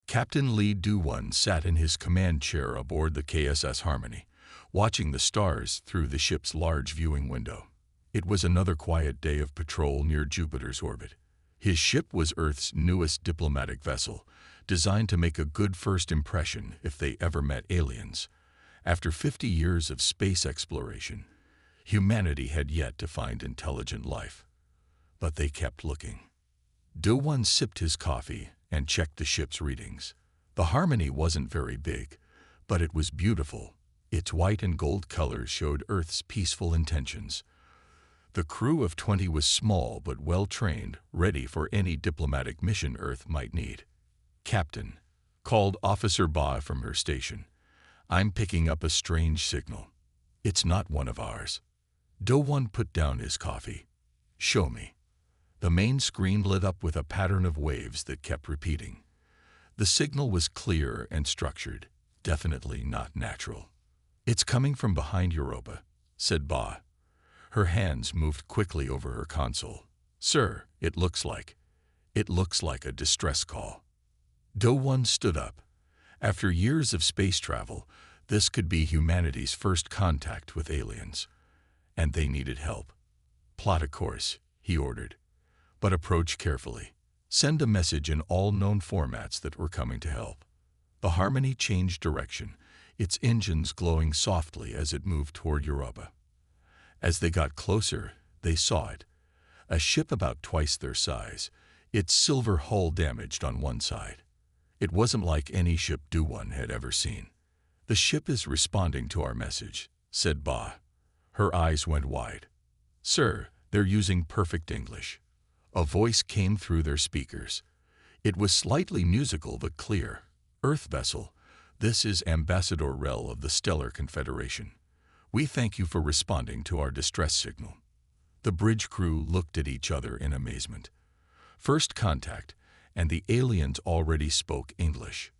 Captain Lee Do-won sat in his command chair aboard the KSS Harmony, watching the stars through the ship's large viewing window. It was another quiet day of patrol near Jupiter's orbit. His ship was Earth's newest diplomatic vessel, designed to make a good first impression if they ever met aliens. After 50 years of space exploration, humanity had yet to find intelligent life. But they kept looking. Do-won sipped his coffee and checked the ship's readings. The Harmony wasn't very big, but it was beautiful. Its white and gold colors showed Earth's peaceful intentions. The crew of 20 was small but well-trained, ready for any diplomatic mission Earth might need. "Captain," called Officer Ba from her station, "I'm picking up a strange signal. It's not one of ours." Do-won put down his coffee. "Show me." The main screen lit up with a pattern of waves that kept repeating. The signal was clear and structured, definitely not natural. "It's coming from behind Europa," said Ba. Her hands moved quickly over her console. "Sir, it looks like a distress call." Do-won stood up. After years of space travel, this could be humanity's first contact with aliens. And they needed help. "Plot a course," he ordered. "But approach carefully. Send a message in all known formats that we're coming to help." The Harmony changed direction, its engines glowing softly as it moved toward Europa. As they got closer, they saw it. A ship about twice their size, its silver hull damaged on one side. It wasn't like any ship Do-won had ever seen. "The ship is responding to our message," said Ba. Her eyes went wide. "Sir, they're using perfect English." A voice came through their speakers. It was slightly musical but clear. "Earth vessel, this is Ambassador Rel of the Stellar Confederation. We thank you for responding to our distress signal." The bridge crew looked at each other in amazement. First contact, and the aliens already spoke English.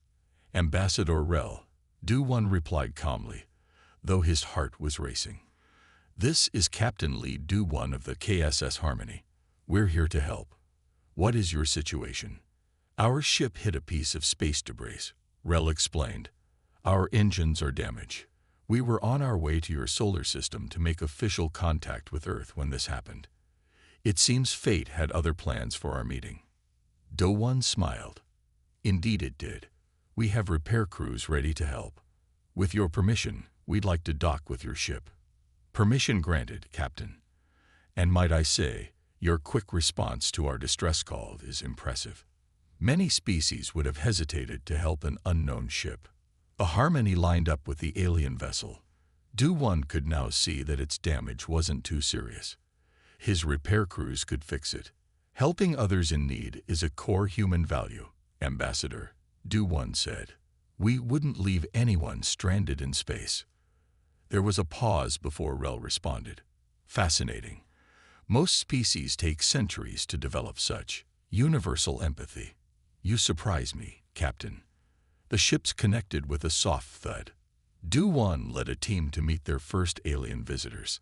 "Ambassador Rel," Do-won replied calmly, though his heart was racing. "This is Captain Lee Do-won of the KSS Harmony. We're here to help. What is your situation?" "Our ship hit a piece of space debris," Rel explained. "Our engines are damaged. We were on our way to your solar system to make official contact with Earth when this happened. It seems fate had other plans for our meeting." Do-won smiled. "Indeed it did. We have repair crews ready to help. With your permission, we'd like to dock with your ship." "Permission granted, Captain. And might I say, your quick response to our distress call is impressive. Many species would have hesitated to help an unknown ship." The Harmony lined up with the alien vessel. Do-won could now see that its damage wasn't too serious. His repair crews could fix it. "Helping others in need is a core human value, Ambassador," Do-won said. "We wouldn't leave anyone stranded in space." There was a pause before Rel responded. "Fascinating. Most species take centuries to develop such universal empathy. You surprise me, Captain." The ships connected with a soft thud. Do-won led a team to meet their first alien visitors.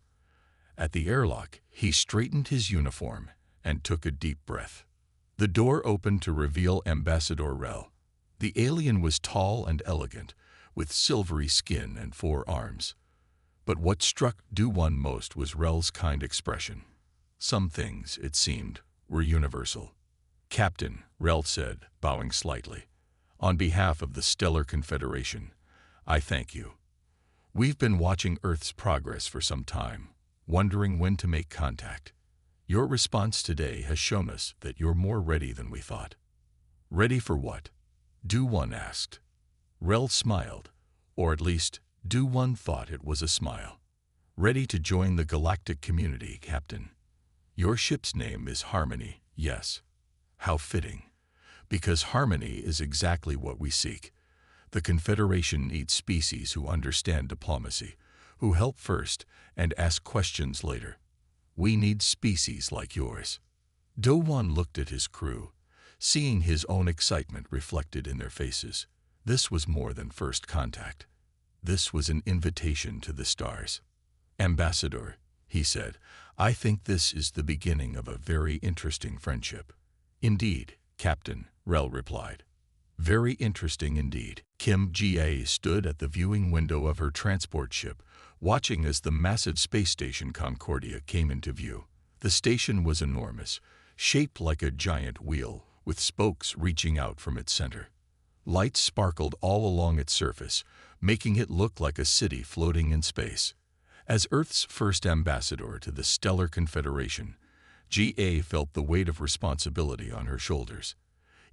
At the airlock, he straightened his uniform and took a deep breath. The door opened to reveal Ambassador Rel. The alien was tall and elegant, with silvery skin and 4 arms. But what struck Do-won most was Rel's kind expression. Some things, it seemed, were universal. "Captain," Rel said, bowing slightly, "on behalf of the Stellar Confederation, I thank you. We've been watching Earth's progress for some time, wondering when to make contact. Your response today has shown us that you're more ready than we thought." "Ready for what?" Do-won asked. Rel smiled, or at least Do-won thought it was a smile. "Ready to join the galactic community, Captain. Your ship's name is Harmony, yes. How fitting. Because harmony is exactly what we seek. The Confederation needs species who understand diplomacy, who help first and ask questions later. We need species like yours." Do-won looked at his crew, seeing his own excitement reflected in their faces. This was more than first contact. This was an invitation to the stars. "Ambassador," he said, "I think this is the beginning of a very interesting friendship." "Indeed, Captain," Rel replied. Very interesting indeed. Kim Ga stood at the viewing window of her transport ship, watching as the massive space station Concordia came into view. The station was enormous, shaped like a giant wheel, with spokes reaching out from its center. Lights sparkled all along its surface, making it look like a city floating in space. As Earth's first ambassador to the Stellar Confederation, Ga felt the weight of responsibility on her shoulders.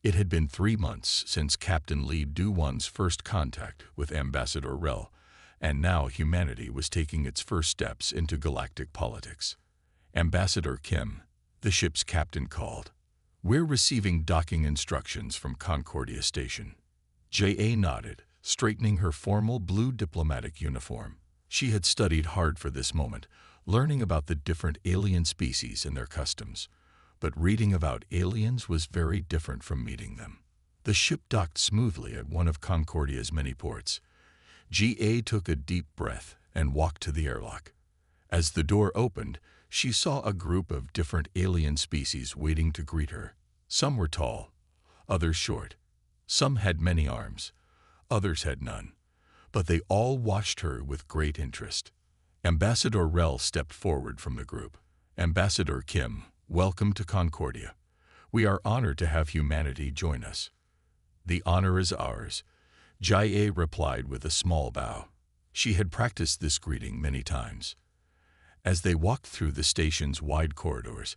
It had been 3 months since Captain Lee Du-1's first contact with Ambassador Rel, and now humanity was taking its first steps into galactic politics. Ambassador Kim, the ship's captain, called. "We're receiving docking instructions from Concordia Station." J.A. nodded, straightening her formal blue diplomatic uniform. She had studied hard for this moment, learning about the different alien species and their customs. But reading about aliens was very different from meeting them. The ship docked smoothly at one of Concordia's many ports. G.A. took a deep breath and walked to the airlock. As the door opened, she saw a group of different alien species waiting to greet her. Some were tall, others short. Some had many arms, others had none. But they all watched her with great interest. Ambassador Rel stepped forward from the group. "Ambassador Kim, welcome to Concordia. We are honored to have humanity join us." "The honor is ours," Jia replied with a small bow. She had practiced this greeting many times. As they walked through the station's wide corridors,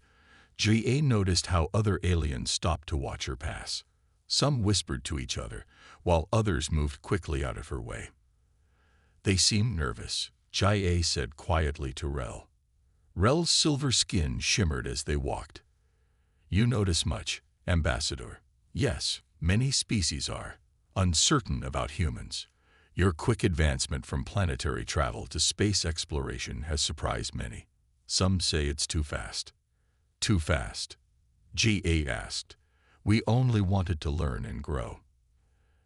Jia noticed how other aliens stopped to watch her pass. Some whispered to each other, while others moved quickly out of her way. "They seemed nervous," Jia said quietly to Rel. Rel's silver skin shimmered as they walked. "You notice much, Ambassador?" "Yes, many species are uncertain about humans. Your quick advancement from planetary travel to space exploration has surprised many. Some say it's too fast." "Too fast?" G.A. asked. "We only wanted to learn and grow."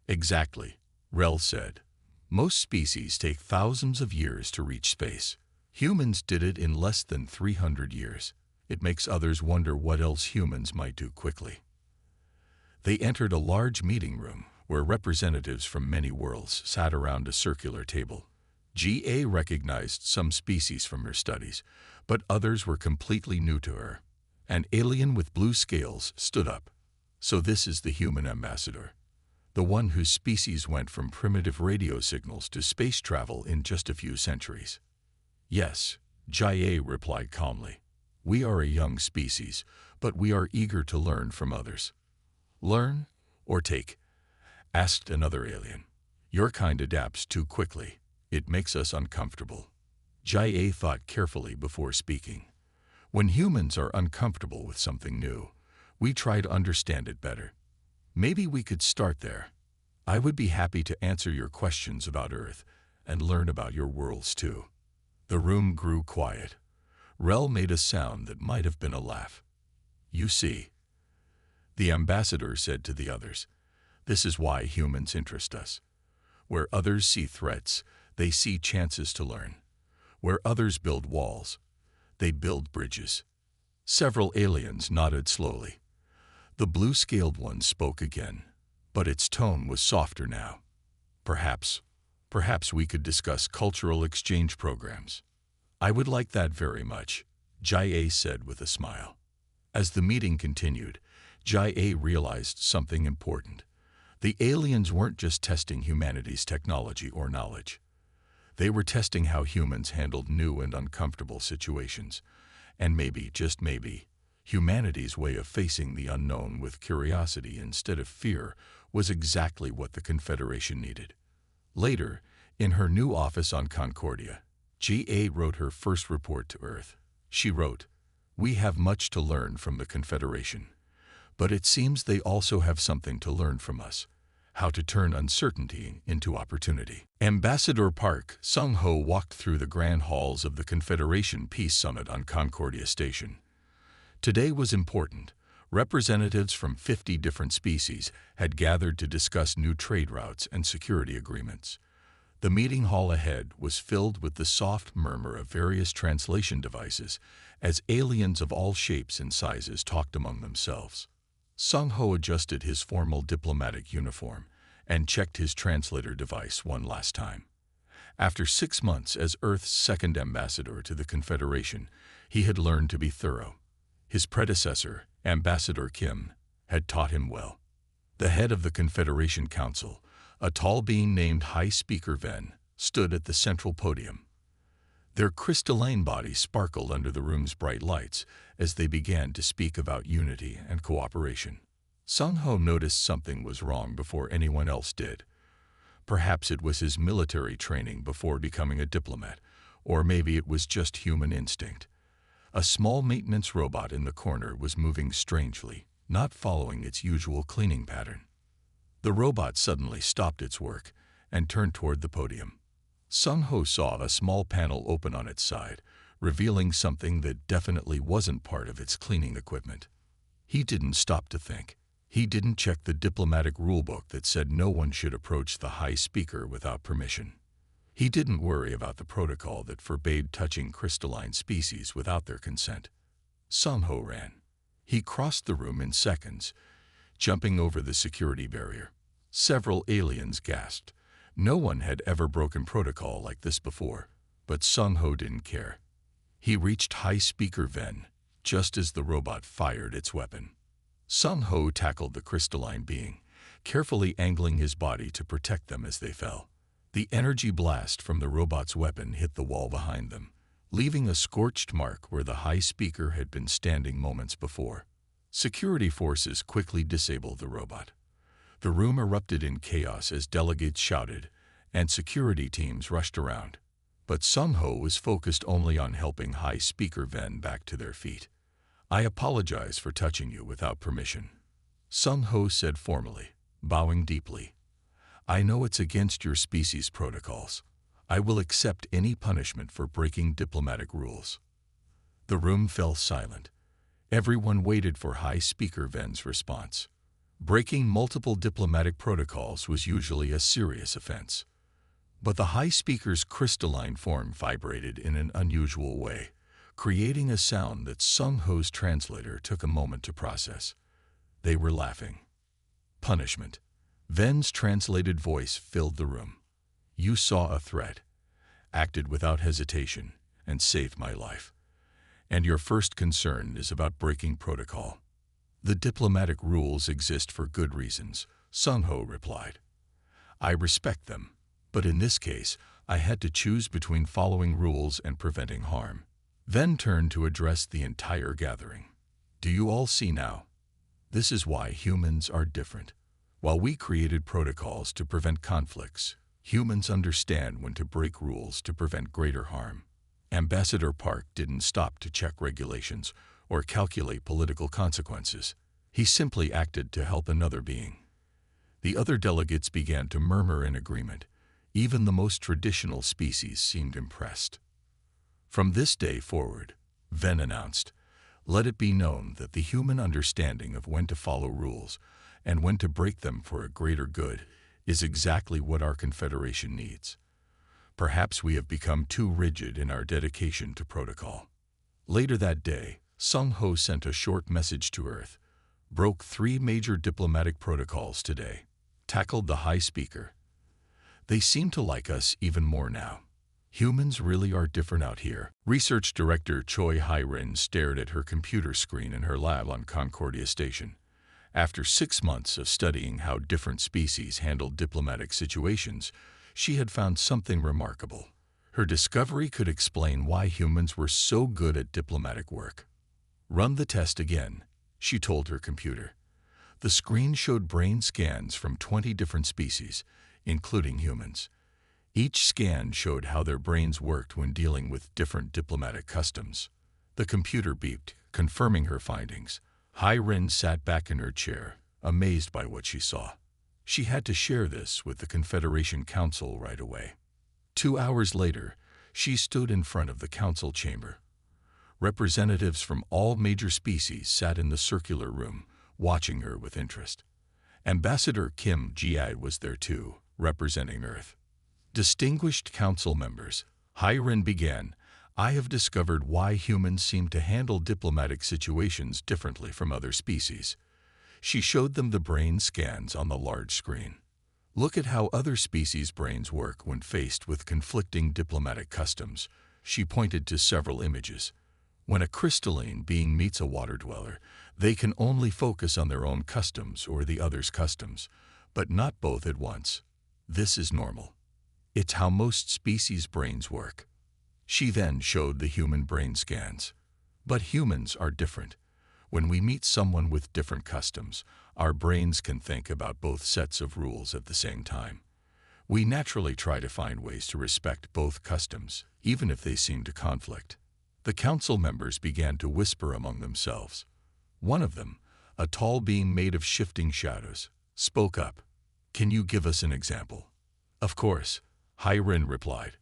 "Exactly," Rel said. "Most species take thousands of years to reach space. Humans did it in less than 300 years. It makes others wonder what else humans might do quickly." They entered a large meeting room where representatives from many worlds sat around a circular table. G.A. recognized some species from her studies, but others were completely new to her. An alien with blue scales stood up. "So this is the human ambassador, the one whose species went from primitive radio signals to space travel in just a few centuries." "Yes," Jia replied calmly. "We are a young species, but we are eager to learn from others." "Learn or take?" asked another alien. "Your kind adapts too quickly. It makes us uncomfortable." Jia thought carefully before speaking. "When humans are uncomfortable with something new, we try to understand it better. Maybe we could start there. I would be happy to answer your questions about Earth and learn about your worlds too." The room grew quiet. Rel made a sound that might have been a laugh. "You see," the ambassador said to the others, "this is why humans interest us. Where others see threats, they see chances to learn. Where others build walls, they build bridges." Several aliens nodded slowly. The blue-scaled one spoke again, but its tone was softer now. Perhaps we could discuss cultural exchange programs." "I would like that very much," Jia said with a smile. As the meeting continued, Jia realized something important. The aliens weren't just testing humanity's technology or knowledge. They were testing how humans handled new and uncomfortable situations. And maybe, just maybe, humanity's way of facing the unknown with curiosity instead of fear was exactly what the Confederation needed. Later, in her new office on Concordia, G.A. wrote her first report to Earth. She wrote, "We have much to learn from the Confederation, but it seems they also have something to learn from us, how to turn uncertainty into opportunity." Ambassador Park Sung-ho walked through the grand halls of the Confederation Peace Summit on Concordia Station. Today was important. Representatives from 50 different species had gathered to discuss new trade routes and security agreements. The meeting hall ahead was filled with the soft murmur of various translation devices as aliens of all shapes and sizes talked among themselves. Sung-ho adjusted his formal diplomatic uniform and checked his translator device one last time. After 6 months as Earth's second ambassador to the Confederation, he had learned to be thorough. His predecessor, Ambassador Kim, had taught him well. The head of the Confederation Council, a tall being named High Speaker Ven, stood at the central podium. Their crystalline bodies sparkled under the room's bright lights as they began to speak about unity and cooperation. Sung-ho noticed something was wrong before anyone else did. Perhaps it was his military training before becoming a diplomat, or maybe it was just human instinct. A small maintenance robot in the corner was moving strangely, not following its usual cleaning pattern. The robot suddenly stopped its work and turned toward the podium. Sung-ho saw a small panel open on its side, revealing something that definitely wasn't part of its cleaning equipment. He didn't stop to think. He didn't check the diplomatic rulebook that said no one should approach the High Speaker without permission. He didn't worry about the protocol that forbade touching crystalline species without their consent. Sung-ho ran. He crossed the room in seconds, jumping over the security barrier. Several aliens gasped. No one had ever broken protocol like this before, but Sung-ho didn't care. He reached High Speaker Ven just as the robot fired its weapon. Sung-ho tackled the crystalline being, carefully angling his body to protect them as they fell. The energy blast from the robot's weapon hit the wall behind them, leaving a scorched mark where the High Speaker had been standing moments before. Security forces quickly disabled the robot. The room erupted in chaos as delegates shouted, and security teams rushed around. But Sung-ho was focused only on helping High Speaker Ven back to their feet. "I apologize for touching you without permission," Sung-ho said formally, bowing deeply. "I know it's against your species' protocols. I will accept any punishment for breaking diplomatic rules." The room fell silent. Everyone waited for High Speaker Ven's response. Breaking multiple diplomatic protocols was usually a serious offense. But the High Speaker's crystalline form vibrated in an unusual way, creating a sound that Sung-ho's translator took a moment to process. They were laughing. Punishment. Ven's translated voice filled the room. "You saw a threat, acted without hesitation, and saved my life. And your first concern is about breaking protocol." "The diplomatic rules exist for good reasons," Sung-ho replied. "I respect them, but in this case, I had to choose between following rules and preventing harm." Ven turned to address the entire gathering. "Do you all see now? This is why humans are different. While we created protocols to prevent conflicts, humans understand when to break rules to prevent greater harm." Ambassador Park didn't stop to check regulations or calculate political consequences. He simply acted to help another being. The other delegates began to murmur in agreement. Even the most traditional species seemed impressed. "From this day forward," Ven announced, "let it be known that the human understanding of when to follow rules and when to break them for a greater good is exactly what our Confederation needs. Perhaps we have become too rigid in our dedication to protocol." Later that day, Sung-ho sent a short message to Earth. "Broke 3 major diplomatic protocols today. Tackled the High Speaker. They seem to like us even more now. Humans really are different out here." Research Director Choi Hai-rin stared at her computer screen in her lab on Concordia Station. After 6 months of studying how different species handled diplomatic situations, she had found something remarkable. Her discovery could explain why humans were so good at diplomatic work. "Run the test again," she told her computer. The screen showed brain scans from 20 different species, including humans. Each scan showed how their brains worked when dealing with different diplomatic customs. The computer beeped, confirming her findings. Hai-rin sat back in her chair, amazed by what she saw. She had to share this with the Confederation Council right away. 2 hours later, she stood in front of the council chamber. Representatives from all major species sat in the circular room, watching her with interest. Ambassador Kim Ji was there too, representing Earth. "Distinguished council members," Hai-rin began, "I have discovered why humans seem to handle diplomatic situations differently from other species." She showed them the brain scans on the large screen. Look at how other species' brains work when faced with conflicting diplomatic customs. She pointed to several images. When a crystalline being meets a water dweller, they can only focus on their own customs or the other's customs, but not both at once. This is normal. It's how most species' brains work. She then showed the human brain scans. But humans are different. When we meet someone with different customs, our brains can think about both sets of rules at the same time. We naturally try to find ways to respect both customs, even if they seem to conflict. The council members began to whisper among themselves. One of them, a tall being made of shifting shadows, spoke up. "Can you give us an example?" "Of course," Hyrin replied.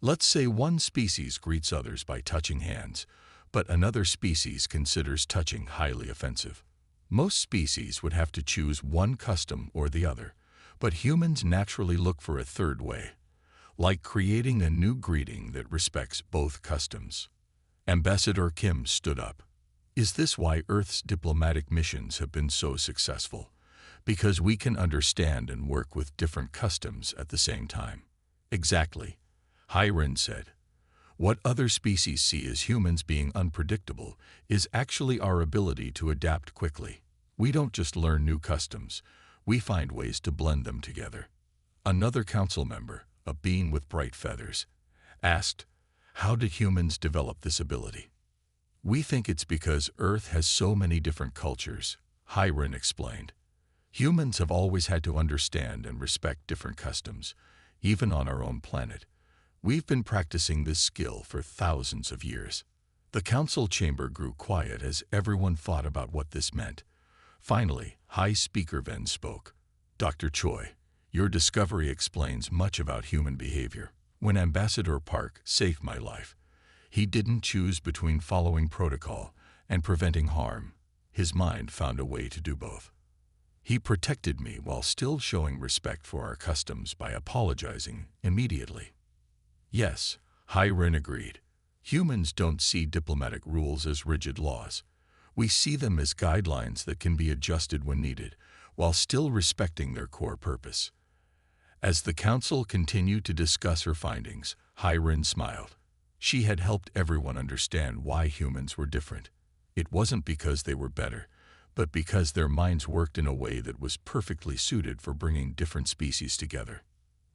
"Let's say one species greets others by touching hands, but another species considers touching highly offensive. Most species would have to choose one custom or the other, but humans naturally look for a third way, like creating a new greeting that respects both customs." Ambassador Kim stood up. "Is this why Earth's diplomatic missions have been so successful? Because we can understand and work with different customs at the same time." "Exactly," Hyrin said. "What other species see as humans being unpredictable is actually our ability to adapt quickly. We don't just learn new customs, we find ways to blend them together." Another council member, a being with bright feathers, asked, "How did humans develop this ability?" "We think it's because Earth has so many different cultures," Hyrin explained. "Humans have always had to understand and respect different customs, even on our own planet. We've been practicing this skill for thousands of years." The council chamber grew quiet as everyone thought about what this meant. Finally, High Speaker Ven spoke. "Dr. Choi, your discovery explains much about human behavior. When Ambassador Park saved my life, he didn't choose between following protocol and preventing harm. His mind found a way to do both. He protected me while still showing respect for our customs by apologizing immediately." "Yes," Hyrin agreed. "Humans don't see diplomatic rules as rigid laws. We see them as guidelines that can be adjusted when needed, while still respecting their core purpose." As the council continued to discuss her findings, Hyrin smiled. She had helped everyone understand why humans were different. It wasn't because they were better, but because their minds worked in a way that was perfectly suited for bringing different species together.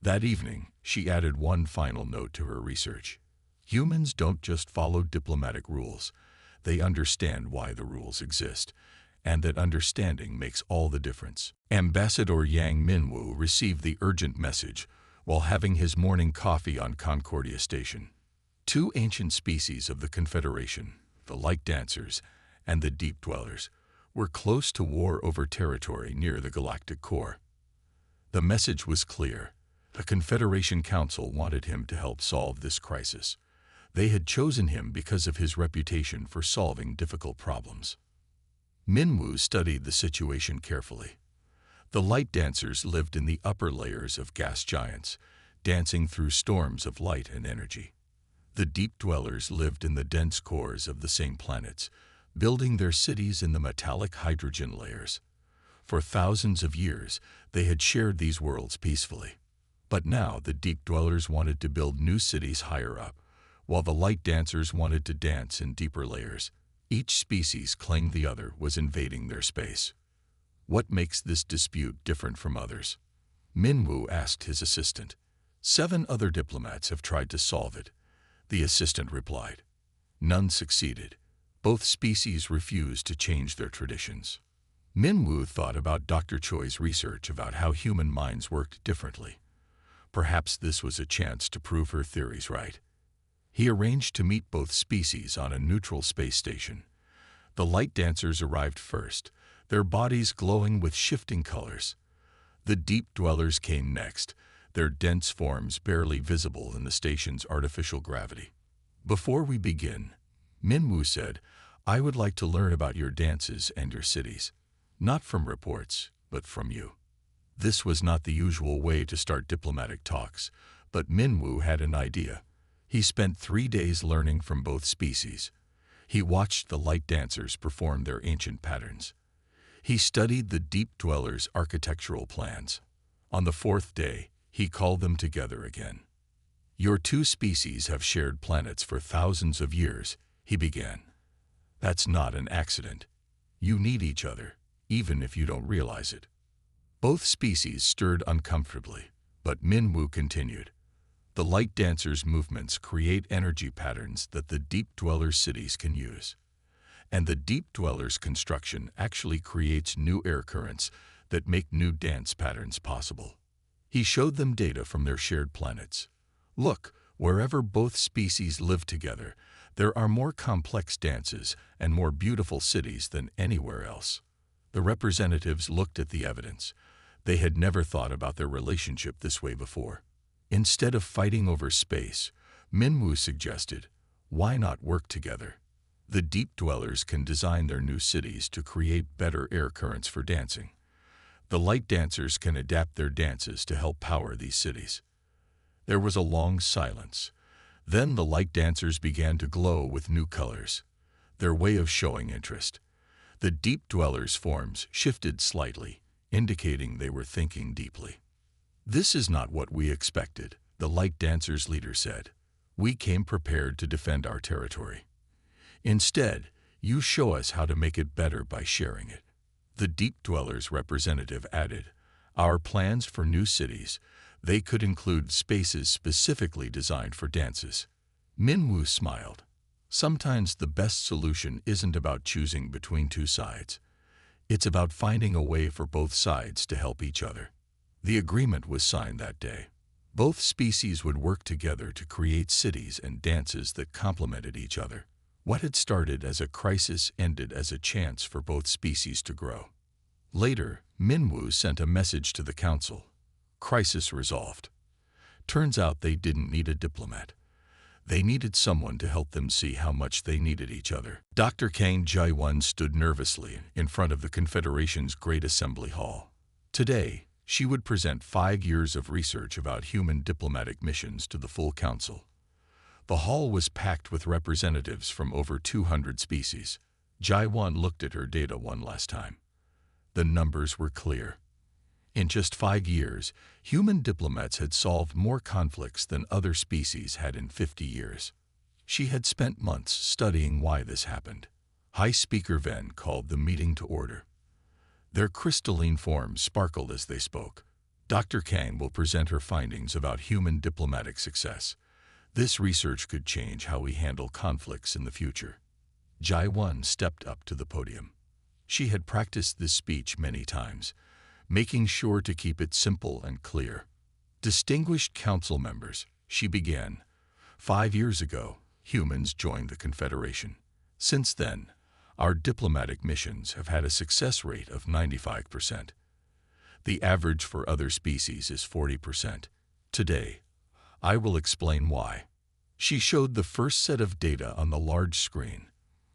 That evening, she added one final note to her research. Humans don't just follow diplomatic rules. They understand why the rules exist, and that understanding makes all the difference. Ambassador Yang Minwoo received the urgent message while having his morning coffee on Concordia Station. Two ancient species of the Confederation, the Light Dancers and the Deep Dwellers, were close to war over territory near the galactic core. The message was clear. The Confederation Council wanted him to help solve this crisis. They had chosen him because of his reputation for solving difficult problems. Minwoo studied the situation carefully. The Light Dancers lived in the upper layers of gas giants, dancing through storms of light and energy. The Deep Dwellers lived in the dense cores of the same planets, building their cities in the metallic hydrogen layers. For thousands of years, they had shared these worlds peacefully. But now the Deep Dwellers wanted to build new cities higher up, while the Light Dancers wanted to dance in deeper layers. Each species claimed the other was invading their space. What makes this dispute different from others? Minwoo asked his assistant. 7 other diplomats have tried to solve it, the assistant replied. None succeeded. Both species refused to change their traditions. Minwoo thought about Dr. Choi's research about how human minds worked differently. Perhaps this was a chance to prove her theories right. He arranged to meet both species on a neutral space station. The Light Dancers arrived first, their bodies glowing with shifting colors. The Deep Dwellers came next, their dense forms barely visible in the station's artificial gravity. "Before we begin," Minwoo said, "I would like to learn about your dances and your cities. Not from reports, but from you." This was not the usual way to start diplomatic talks, but Minwoo had an idea. He spent 3 days learning from both species. He watched the Light Dancers perform their ancient patterns. He studied the deep dwellers' architectural plans. On the fourth day, he called them together again. "Your two species have shared planets for thousands of years," he began. "That's not an accident. You need each other, even if you don't realize it." Both species stirred uncomfortably, but Minwoo continued. "The light dancers' movements create energy patterns that the deep dwellers' cities can use. And the deep dwellers' construction actually creates new air currents that make new dance patterns possible." He showed them data from their shared planets. "Look, wherever both species live together, there are more complex dances and more beautiful cities than anywhere else." The representatives looked at the evidence. They had never thought about their relationship this way before. Instead of fighting over space, Minwoo suggested, "Why not work together? The deep dwellers can design their new cities to create better air currents for dancing. The light dancers can adapt their dances to help power these cities." There was a long silence. Then the light dancers began to glow with new colors, their way of showing interest. The deep dwellers' forms shifted slightly, indicating they were thinking deeply. "This is not what we expected," the light dancers' leader said. "We came prepared to defend our territory. Instead, you show us how to make it better by sharing it." The deep dwellers' representative added, "Our plans for new cities, they could include spaces specifically designed for dances." Minwoo smiled. "Sometimes the best solution isn't about choosing between two sides. It's about finding a way for both sides to help each other." The agreement was signed that day. Both species would work together to create cities and dances that complemented each other. What had started as a crisis ended as a chance for both species to grow. Later, Minwoo sent a message to the council. Crisis resolved. Turns out they didn't need a diplomat. They needed someone to help them see how much they needed each other. Dr. Kang Jae-won stood nervously in front of the Confederation's Great Assembly Hall. Today, she would present 5 years of research about human diplomatic missions to the full council. The hall was packed with representatives from over 200 species. Jae-won looked at her data one last time. The numbers were clear. In just 5 years, human diplomats had solved more conflicts than other species had in 50 years. She had spent months studying why this happened. High Speaker Ven called the meeting to order. Their crystalline forms sparkled as they spoke. Dr. Kang will present her findings about human diplomatic success. This research could change how we handle conflicts in the future. Jae-won stepped up to the podium. She had practiced this speech many times, making sure to keep it simple and clear. "Distinguished council members," she began. 5 years ago, humans joined the Confederation. Since then, our diplomatic missions have had a success rate of 95%. The average for other species is 40%. Today, I will explain why. She showed the first set of data on the large screen.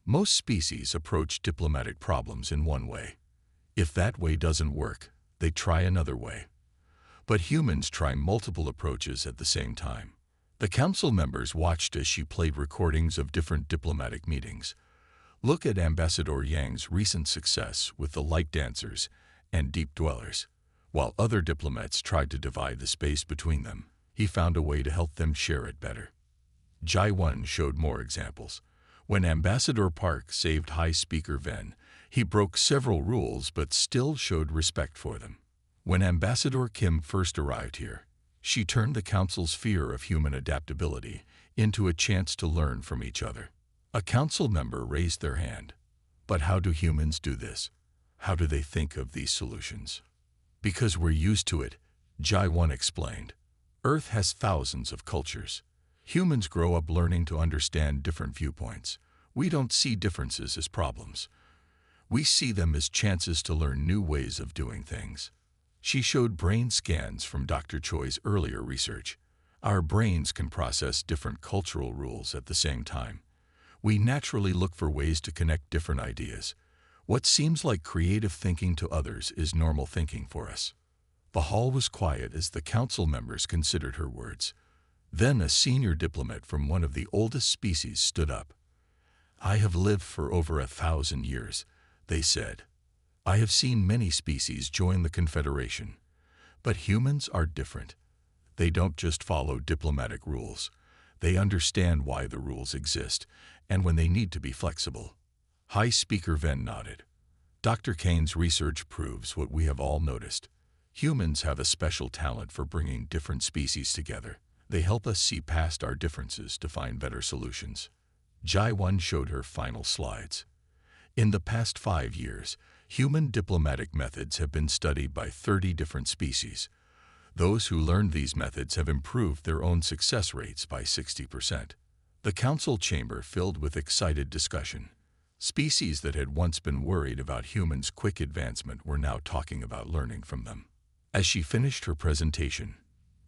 Most species approach diplomatic problems in one way. If that way doesn't work, they try another way. But humans try multiple approaches at the same time. The council members watched as she played recordings of different diplomatic meetings. Look at Ambassador Yang's recent success with the light dancers and deep dwellers. While other diplomats tried to divide the space between them, he found a way to help them share it better. Jae-won showed more examples. When Ambassador Park saved High Speaker Ven, he broke several rules but still showed respect for them. When Ambassador Kim first arrived here, she turned the council's fear of human adaptability into a chance to learn from each other. A council member raised their hand. But how do humans do this? How do they think of these solutions? Because we're used to it, Jae-won explained. Earth has thousands of cultures. Humans grow up learning to understand different viewpoints. We don't see differences as problems. We see them as chances to learn new ways of doing things. She showed brain scans from Dr. Choi's earlier research. Our brains can process different cultural rules at the same time. We naturally look for ways to connect different ideas. What seems like creative thinking to others is normal thinking for us. The hall was quiet as the council members considered her words. Then a senior diplomat from one of the oldest species stood up. "I have lived for over 1,000 years," they said. I have seen many species join the Confederation, but humans are different. They don't just follow diplomatic rules. They understand why the rules exist and when they need to be flexible. High Speaker Ven nodded. Dr. Kane's research proves what we have all noticed. Humans have a special talent for bringing different species together. They help us see past our differences to find better solutions. Jai-1 showed her final slides. In the past 5 years, human diplomatic methods have been studied by 30 different species. Those who learned these methods have improved their own success rates by 60%. The council chamber filled with excited discussion. Species that had once been worried about humans' quick advancement were now talking about learning from them. As she finished her presentation,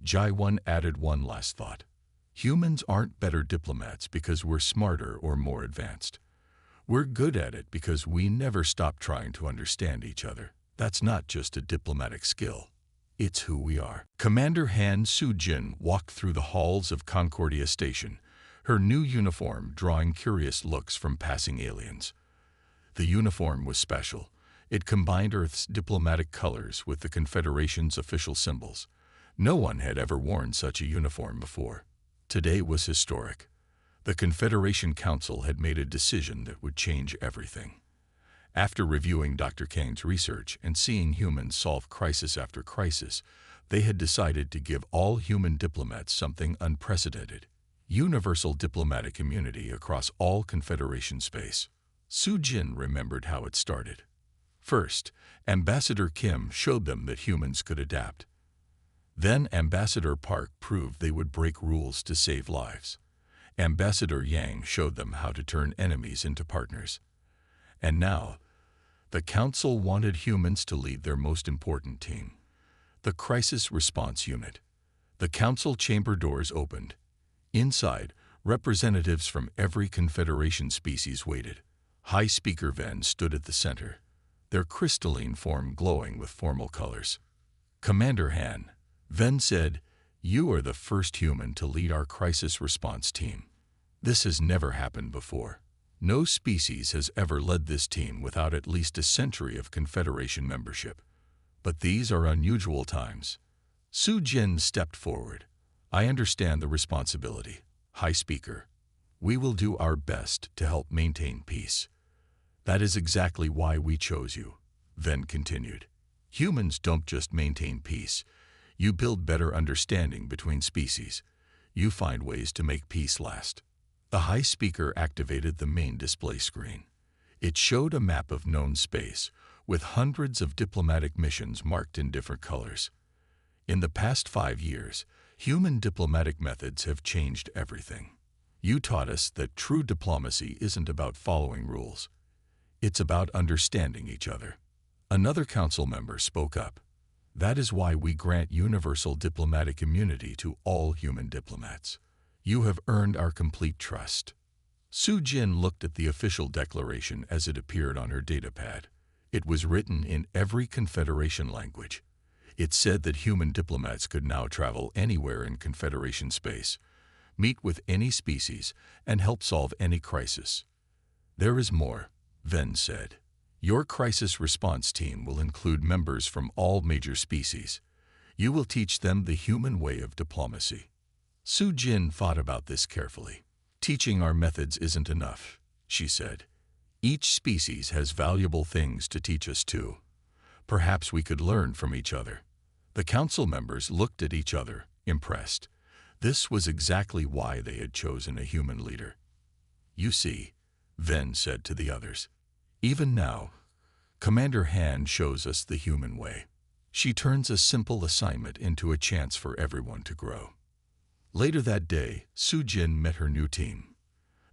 Jai-1 added one last thought. Humans aren't better diplomats because we're smarter or more advanced. We're good at it because we never stop trying to understand each other. That's not just a diplomatic skill. It's who we are. Commander Han Soo-jin walked through the halls of Concordia Station, her new uniform drawing curious looks from passing aliens. The uniform was special. It combined Earth's diplomatic colors with the Confederation's official symbols. No one had ever worn such a uniform before. Today was historic. The Confederation Council had made a decision that would change everything. After reviewing Dr. Kane's research and seeing humans solve crisis after crisis, they had decided to give all human diplomats something unprecedented: universal diplomatic immunity across all Confederation space. Soo-jin remembered how it started. First, Ambassador Kim showed them that humans could adapt. Then Ambassador Park proved they would break rules to save lives. Ambassador Yang showed them how to turn enemies into partners. And now, the Council wanted humans to lead their most important team, the Crisis Response Unit. The Council chamber doors opened. Inside, representatives from every Confederation species waited. High Speaker Ven stood at the center, their crystalline form glowing with formal colors. Commander Han, Ven said, "You are the first human to lead our crisis response team. This has never happened before. No species has ever led this team without at least a century of Confederation membership. But these are unusual times." Soo-jin stepped forward. "I understand the responsibility, High Speaker. We will do our best to help maintain peace." "That is exactly why we chose you," Ven continued. "Humans don't just maintain peace. You build better understanding between species. You find ways to make peace last." The High Speaker activated the main display screen. It showed a map of known space, with hundreds of diplomatic missions marked in different colors. In the past 5 years, human diplomatic methods have changed everything. You taught us that true diplomacy isn't about following rules. It's about understanding each other. Another council member spoke up. "That is why we grant universal diplomatic immunity to all human diplomats. You have earned our complete trust." Soo-jin looked at the official declaration as it appeared on her datapad. It was written in every Confederation language. It said that human diplomats could now travel anywhere in Confederation space, meet with any species, and help solve any crisis. "There is more," Ven said. "Your crisis response team will include members from all major species. You will teach them the human way of diplomacy." Soo-jin thought about this carefully. "Teaching our methods isn't enough," she said. "Each species has valuable things to teach us too. Perhaps we could learn from each other." The council members looked at each other, impressed. This was exactly why they had chosen a human leader. "You see," Ven said to the others, "even now, Commander Han shows us the human way. She turns a simple assignment into a chance for everyone to grow." Later that day, Soo-jin met her new team.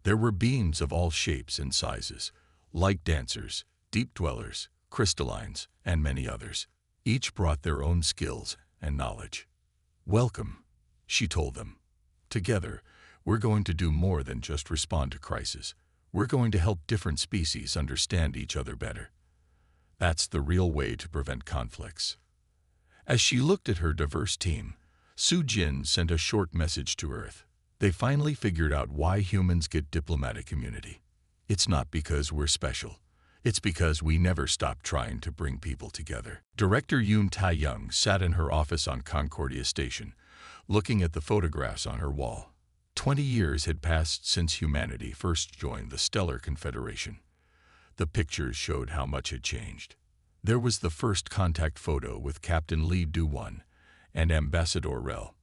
There were beings of all shapes and sizes, light dancers, deep dwellers, crystallines, and many others. Each brought their own skills and knowledge. "Welcome," she told them. "Together, we're going to do more than just respond to crises. We're going to help different species understand each other better. That's the real way to prevent conflicts." As she looked at her diverse team, Soo-jin sent a short message to Earth. They finally figured out why humans get diplomatic immunity. It's not because we're special. It's because we never stopped trying to bring people together. Director Yoon Tae-young sat in her office on Concordia Station, looking at the photographs on her wall. 20 years had passed since humanity first joined the Stellar Confederation. The pictures showed how much had changed. There was the first contact photo with Captain Lee Do-won and Ambassador Rel.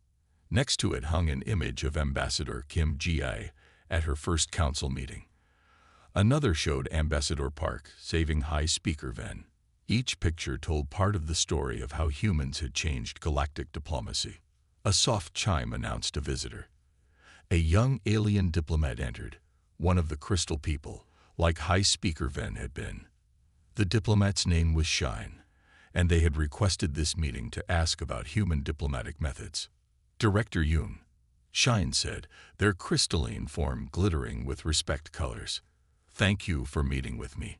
Next to it hung an image of Ambassador Kim Ji-ae at her first council meeting. Another showed Ambassador Park saving High Speaker Ven. Each picture told part of the story of how humans had changed galactic diplomacy. A soft chime announced a visitor. A young alien diplomat entered, one of the crystal people, like High Speaker Ven had been. The diplomat's name was Shine, and they had requested this meeting to ask about human diplomatic methods. Director Yoon, Shine said, their crystalline form glittering with respect colors. Thank you for meeting with me.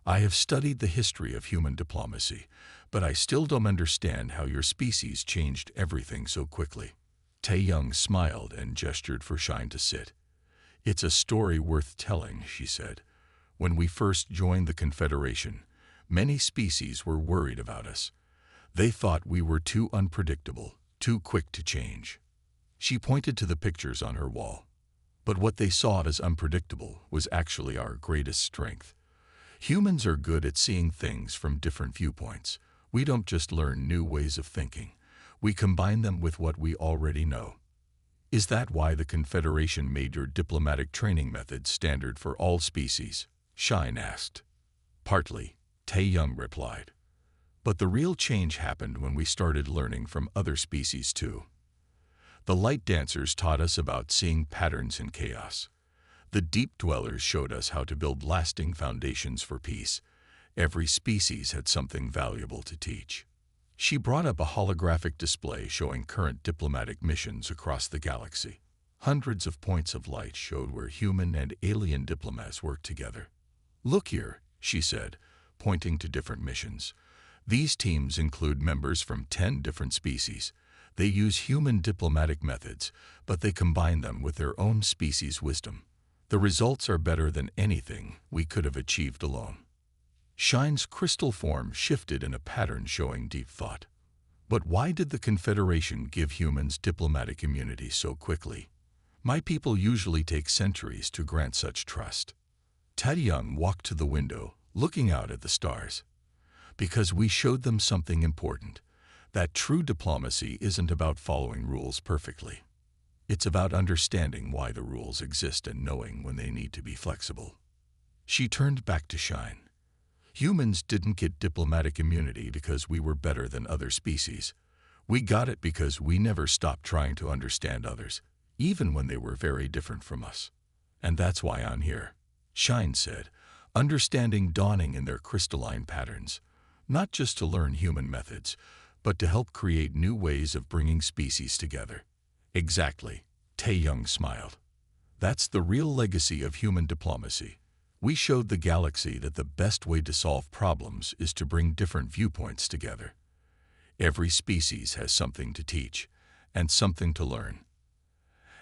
I have studied the history of human diplomacy, but I still don't understand how your species changed everything so quickly. Tae-young smiled and gestured for Shine to sit. It's a story worth telling, she said. When we first joined the Confederation, many species were worried about us. They thought we were too unpredictable, too quick to change. She pointed to the pictures on her wall. But what they saw as unpredictable was actually our greatest strength. Humans are good at seeing things from different viewpoints. We don't just learn new ways of thinking. We combine them with what we already know. Is that why the Confederation made your diplomatic training methods standard for all species? Shine asked. Partly, Tae-young replied. But the real change happened when we started learning from other species too. The light dancers taught us about seeing patterns in chaos. The deep dwellers showed us how to build lasting foundations for peace. Every species had something valuable to teach. She brought up a holographic display showing current diplomatic missions across the galaxy. Hundreds of points of light showed where human and alien diplomats worked together. Look here, she said, pointing to different missions. These teams include members from 10 different species. They use human diplomatic methods, but they combine them with their own species' wisdom. The results are better than anything we could have achieved alone. Shine's crystal form shifted in a pattern showing deep thought. But why did the Confederation give humans diplomatic immunity so quickly? My people usually take centuries to grant such trust. Tae-young walked to the window, looking out at the stars. Because we showed them something important. That true diplomacy isn't about following rules perfectly. It's about understanding why the rules exist and knowing when they need to be flexible. She turned back to Shine. Humans didn't get diplomatic immunity because we were better than other species. We got it because we never stopped trying to understand others, even when they were very different from us. And that's why I'm here, Shine said, understanding dawning in their crystalline patterns, not just to learn human methods, but to help create new ways of bringing species together. Exactly, Tae-young smiled. That's the real legacy of human diplomacy. We showed the galaxy that the best way to solve problems is to bring different viewpoints together. Every species has something to teach and something to learn.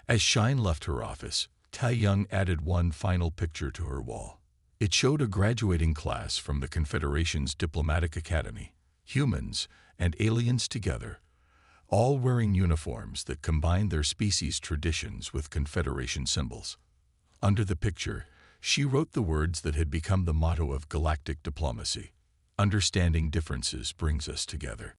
As Shine left her office, Tae-young added one final picture to her wall. It showed a graduating class from the Confederation's Diplomatic Academy, humans and aliens together, all wearing uniforms that combined their species' traditions with Confederation symbols. Under the picture, she wrote the words that had become the motto of galactic diplomacy. Understanding differences brings us together.